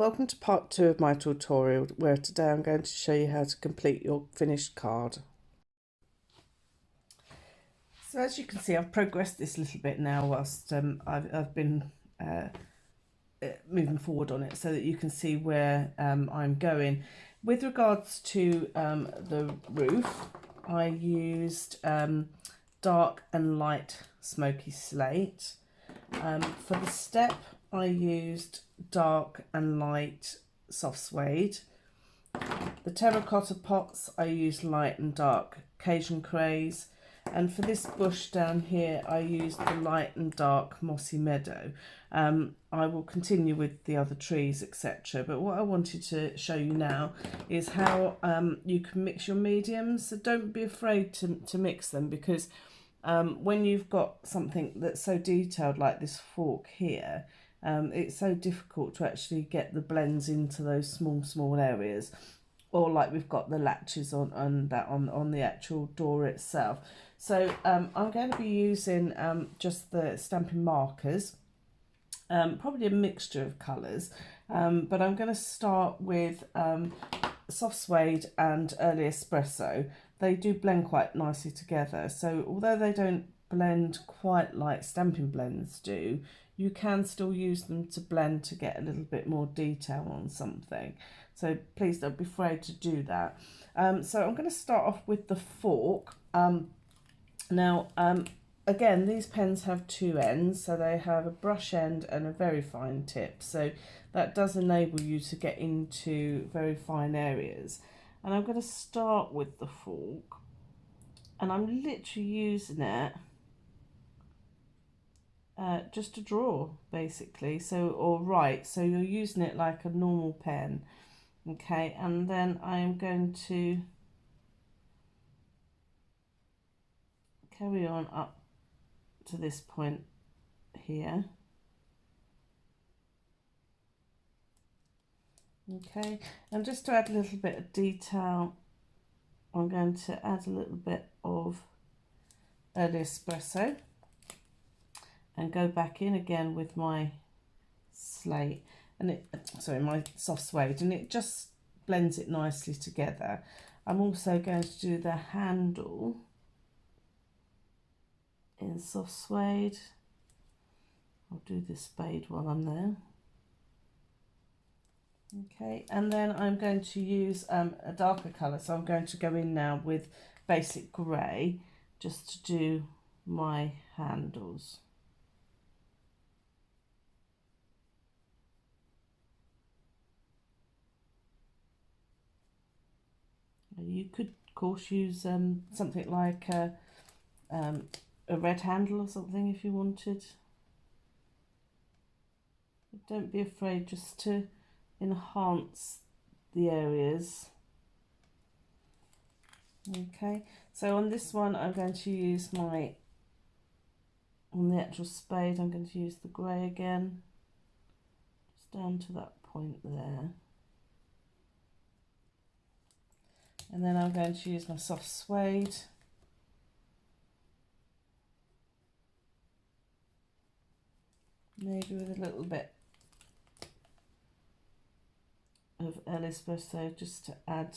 Welcome to part 2 of my tutorial, where today I'm going to show you how to complete your finished card. So as you can see, I've progressed this a little bit now whilst I've been moving forward on it, so that you can see where I'm going. With regards to the roof, I used dark and light smoky slate. For the step, I used dark and light soft suede. The terracotta pots, I used light and dark Cajun craze. And for this bush down here, I used the light and dark mossy meadow. I will continue with the other trees, etc. But what I wanted to show you now is how you can mix your mediums. So don't be afraid to mix them, because when you've got something that's so detailed like this fork here, it's so difficult to actually get the blends into those small areas, or like we've got the latches on the actual door itself. So I'm going to be using just the stamping markers, probably a mixture of colours, but I'm going to start with soft suede and early espresso. They do blend quite nicely together, so although they don't blend quite like Stampin Blends do, you can still use them to blend to get a little bit more detail on something. So please don't be afraid to do that. So I'm going to start off with the fork. Again, these pens have two ends, so they have a brush end and a very fine tip, so that does enable you to get into very fine areas. And I'm going to start with the fork, and I'm literally using it just to draw, basically, or write, so you're using it like a normal pen. Okay, and then I'm going to carry on up to this point here. Okay, and just to add a little bit of detail, I'm going to add a little bit of early espresso and go back in again with my slate, and my soft suede, and it just blends it nicely together. I'm also going to do the handle in soft suede. I'll do the spade while I'm there. Okay, and then I'm going to use a darker colour, so I'm going to go in now with basic grey just to do my handles. You could, of course, use something like a red handle or something if you wanted. But don't be afraid just to enhance the areas. Okay, so on this one I'm going to use on the actual spade, I'm going to use the grey again, just down to that point there. And then I'm going to use my soft suede. Maybe with a little bit of early espresso just to add.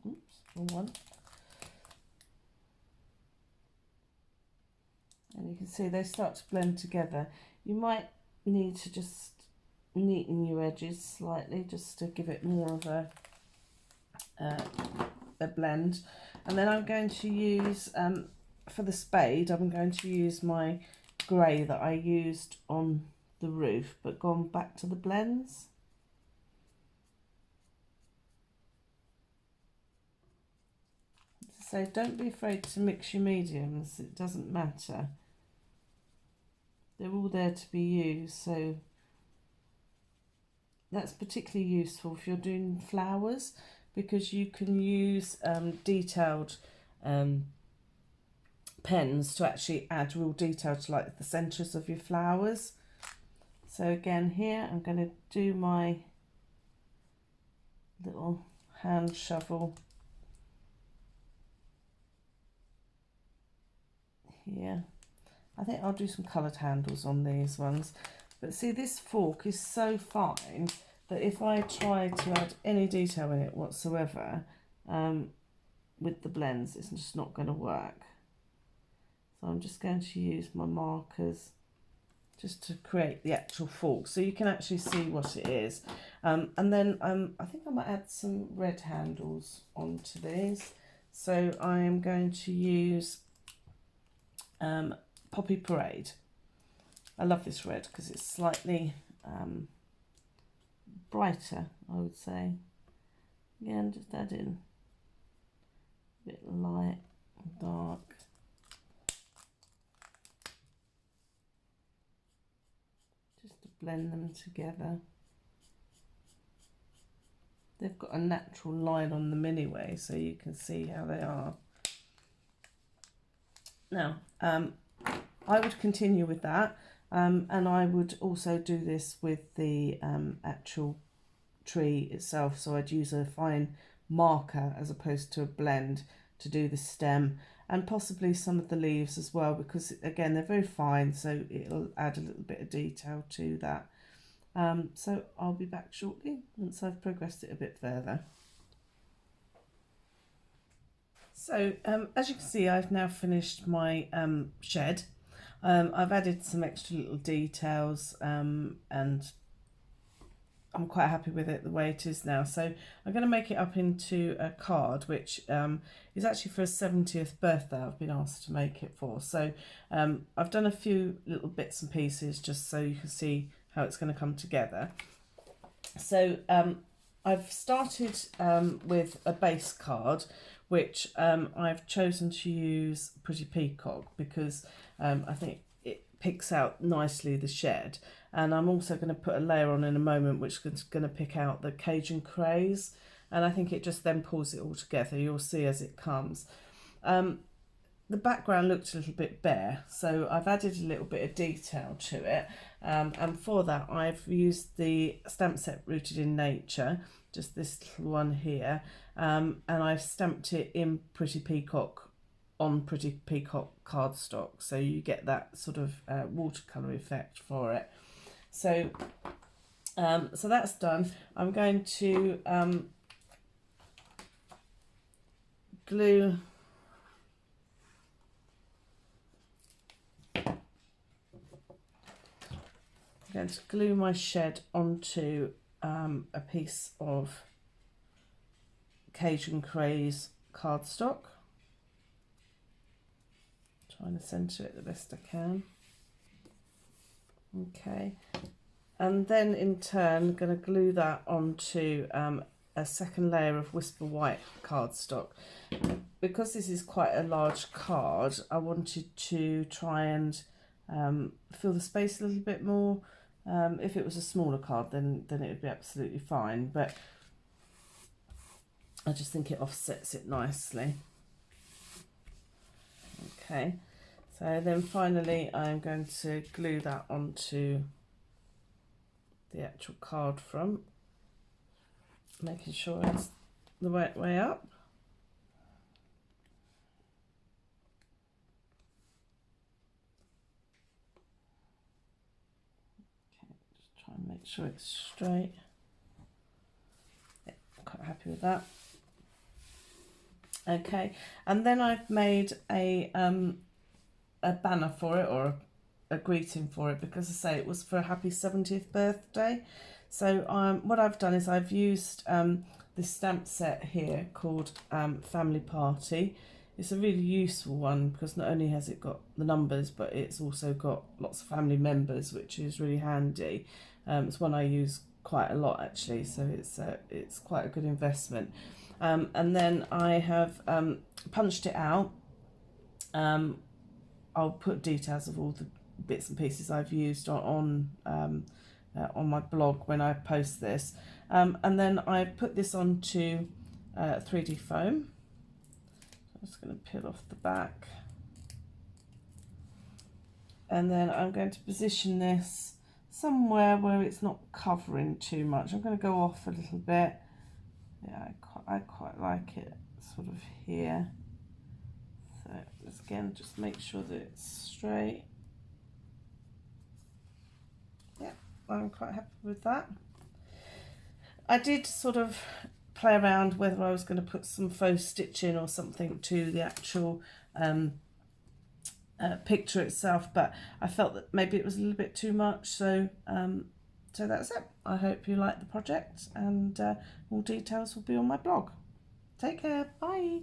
Oops, wrong one. And you can see they start to blend together. You might need to just neaten your edges slightly just to give it more of a blend. And then I'm going to use for the spade, I'm going to use my grey that I used on the roof, but gone back to the blends. So don't be afraid to mix your mediums, it doesn't matter. They're all there to be used, so that's particularly useful if you're doing flowers, because you can use detailed pens to actually add real detail to like the centres of your flowers. So again, here I'm going to do my little hand shovel here. I think I'll do some coloured handles on these ones, But see, this fork is so fine that if I try to add any detail in it whatsoever with the blends, it's just not going to work. So I'm just going to use my markers just to create the actual fork so you can actually see what it is. And then I think I might add some red handles onto these. So I am going to use Poppy Parade. I love this red because it's slightly brighter, I would say. Again, just add in a bit light and dark. Just to blend them together. They've got a natural line on them anyway, so you can see how they are. Now, I would continue with that, and I would also do this with the actual tree itself. So I'd use a fine marker as opposed to a blend to do the stem, and possibly some of the leaves as well, because again they're very fine, so it'll add a little bit of detail to that. So I'll be back shortly once I've progressed it a bit further. So as you can see, I've now finished my shed. I've added some extra little details and I'm quite happy with it the way it is now. So I'm going to make it up into a card, which is actually for a 70th birthday I've been asked to make it for. So I've done a few little bits and pieces just so you can see how it's going to come together. So I've started with a base card, which I've chosen to use Pretty Peacock because I think it picks out nicely the shed. And I'm also going to put a layer on in a moment which is going to pick out the Cajun craze, and I think it just then pulls it all together. You'll see as it comes. The background looked a little bit bare, so I've added a little bit of detail to it, and for that I've used the stamp set Rooted in Nature, just this little one here, and I've stamped it in Pretty Peacock on Pretty Peacock cardstock, so you get that sort of watercolour effect for it. So so that's done. I'm going to glue my shed onto a piece of Cajun Craze cardstock. Trying to centre it the best I can. Okay, and then in turn I'm going to glue that onto a second layer of Whisper White cardstock. Because this is quite a large card, I wanted to try and fill the space a little bit more. If it was a smaller card, then it would be absolutely fine, but I just think it offsets it nicely. Okay, so then finally I'm going to glue that onto the actual card front, making sure it's the right way up. Okay, just try and make sure it's straight. Yeah, quite happy with that. Okay, and then I've made a banner for it, or a greeting for it, because I say it was for a happy 70th birthday. So what I've done is I've used this stamp set here called Family Party. It's a really useful one because not only has it got the numbers, but it's also got lots of family members, which is really handy. It's one I use quite a lot actually, so it's quite a good investment. And then I have punched it out. I'll put details of all the bits and pieces I've used on my blog when I post this, and then I put this onto 3D foam. So I'm just going to peel off the back, and then I'm going to position this somewhere where it's not covering too much. I'm going to go off a little bit. Yeah, I quite like it sort of here. So again, just make sure that it's straight. Yeah, I'm quite happy with that. I did sort of play around whether I was going to put some faux stitching or something to the actual picture itself, but I felt that maybe it was a little bit too much, so so that's it. I hope you like the project, and more details will be on my blog. Take care, bye.